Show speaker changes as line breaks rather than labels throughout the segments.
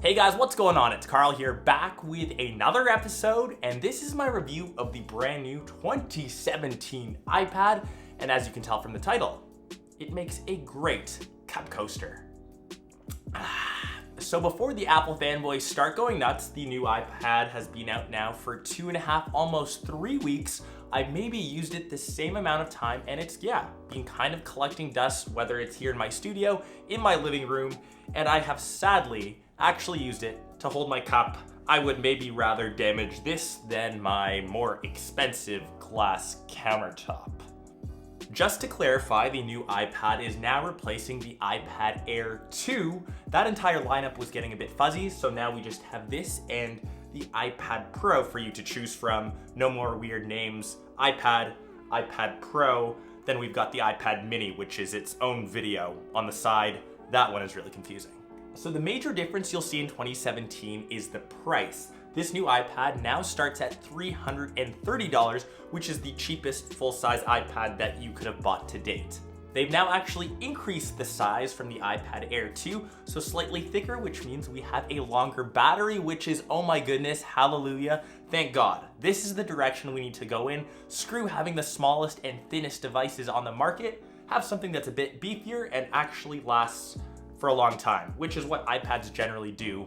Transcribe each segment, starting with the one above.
Hey guys, what's going on? It's Karl here, back with another episode, and this is my review of the brand new 2017 iPad, and as you can tell from the title, it makes a great cup coaster. So before the Apple fanboys start going nuts, the new iPad has been out now for 2.5, almost 3 weeks. I've maybe used it the same amount of time, and it's, been kind of collecting dust, whether it's here in my studio, in my living room, and I have sadly actually used it to hold my cup. I would maybe rather damage this than my more expensive glass countertop. Just to clarify, the new iPad is now replacing the iPad Air 2. That entire lineup was getting a bit fuzzy, so now we just have this and the iPad Pro for you to choose from. No more weird names. iPad, iPad Pro, then we've got the iPad Mini, which is its own video on the side. That one is really confusing. So the major difference you'll see in 2017 is the price. This new iPad now starts at $330, which is the cheapest full-size iPad that you could have bought to date. They've now actually increased the size from the iPad Air 2, so slightly thicker, which means we have a longer battery, which is, oh my goodness, hallelujah, thank God. This is the direction we need to go in. Screw having the smallest and thinnest devices on the market. Have something that's a bit beefier and actually lasts for a long time, which is what iPads generally do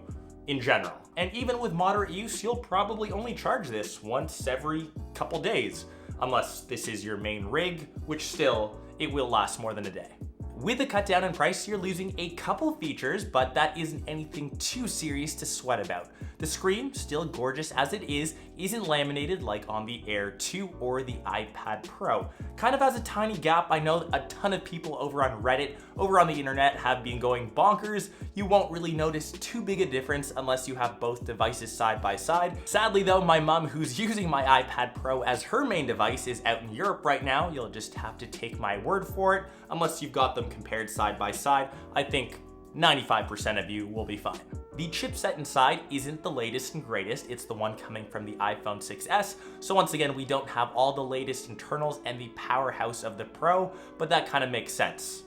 in general. And even with moderate use, you'll probably only charge this once every couple days, unless this is your main rig, which still, it will last more than a day. With the cut down in price, you're losing a couple features, but that isn't anything too serious to sweat about. The screen, still gorgeous as it is, isn't laminated like on the Air 2 or the iPad Pro. Kind of has a tiny gap. I know a ton of people over on Reddit, over on the internet, have been going bonkers. You won't really notice too big a difference unless you have both devices side by side. Sadly though, my mom, who's using my iPad Pro as her main device, is out in Europe right now. You'll just have to take my word for it. Unless you've got them compared side by side, I think 95% of you will be fine. The chipset inside isn't the latest and greatest. It's the one coming from the iPhone 6s. So once again, we don't have all the latest internals and the powerhouse of the Pro, but that kind of makes sense.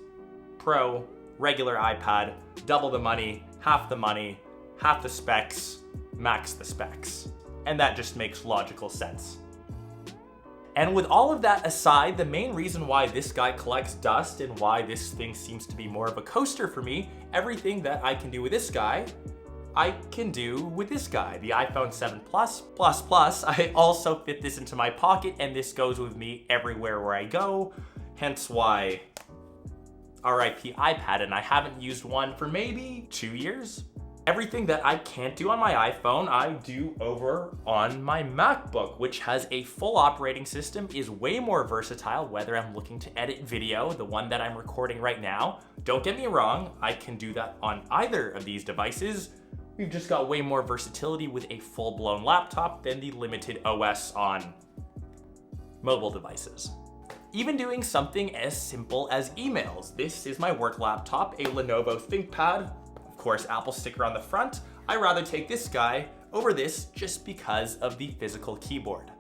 Pro, regular iPad, double the money, half the specs, max the specs. And that just makes logical sense. And with all of that aside, the main reason why this guy collects dust and why this thing seems to be more of a coaster for me, everything that I can do with this guy, I can do with this guy, the iPhone 7 Plus. I also fit this into my pocket, and this goes with me everywhere where I go, hence why RIP iPad, and I haven't used one for maybe 2 years. Everything that I can't do on my iPhone, I do over on my MacBook, which has a full operating system, is way more versatile, whether I'm looking to edit video, the one that I'm recording right now. Don't get me wrong, I can do that on either of these devices. We've just got way more versatility with a full-blown laptop than the limited OS on mobile devices. Even doing something as simple as emails. This is my work laptop, a Lenovo ThinkPad. Of course, Apple sticker on the front. I rather take this guy over this just because of the physical keyboard.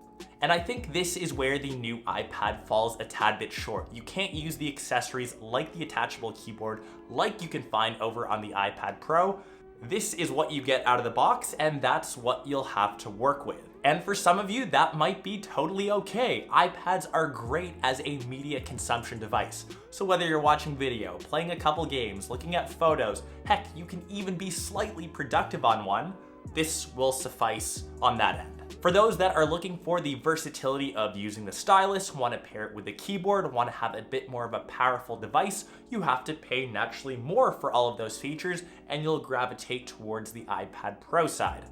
And I think this is where the new iPad falls a tad bit short. You can't use the accessories like the attachable keyboard like you can find over on the iPad Pro. This is what you get out of the box, and that's what you'll have to work with. And for some of you, that might be totally okay. iPads are great as a media consumption device. So whether you're watching video, playing a couple games, looking at photos, heck, you can even be slightly productive on one, this will suffice on that end. For those that are looking for the versatility of using the stylus, want to pair it with a keyboard, want to have a bit more of a powerful device, you have to pay naturally more for all of those features, and you'll gravitate towards the iPad Pro side.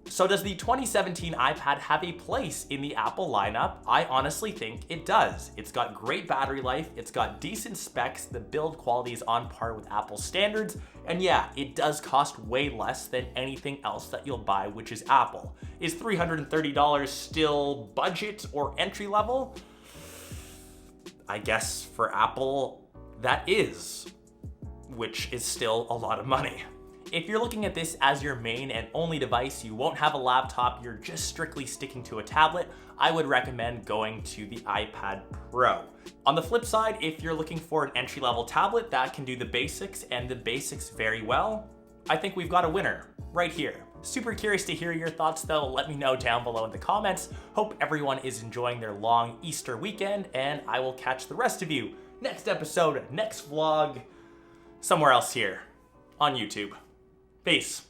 So does the 2017 iPad have a place in the Apple lineup? I honestly think it does. It's got great battery life, it's got decent specs, the build quality is on par with Apple standards, and yeah, it does cost way less than anything else that you'll buy, which is Apple. Is $330 still budget or entry level? I guess for Apple, that is, which is still a lot of money. If you're looking at this as your main and only device, you won't have a laptop, you're just strictly sticking to a tablet, I would recommend going to the iPad Pro. On the flip side, if you're looking for an entry-level tablet that can do the basics and the basics very well, I think we've got a winner right here. Super curious to hear your thoughts though. Let me know down below in the comments. Hope everyone is enjoying their long Easter weekend, and I will catch the rest of you next episode, next vlog, somewhere else here on YouTube. Peace.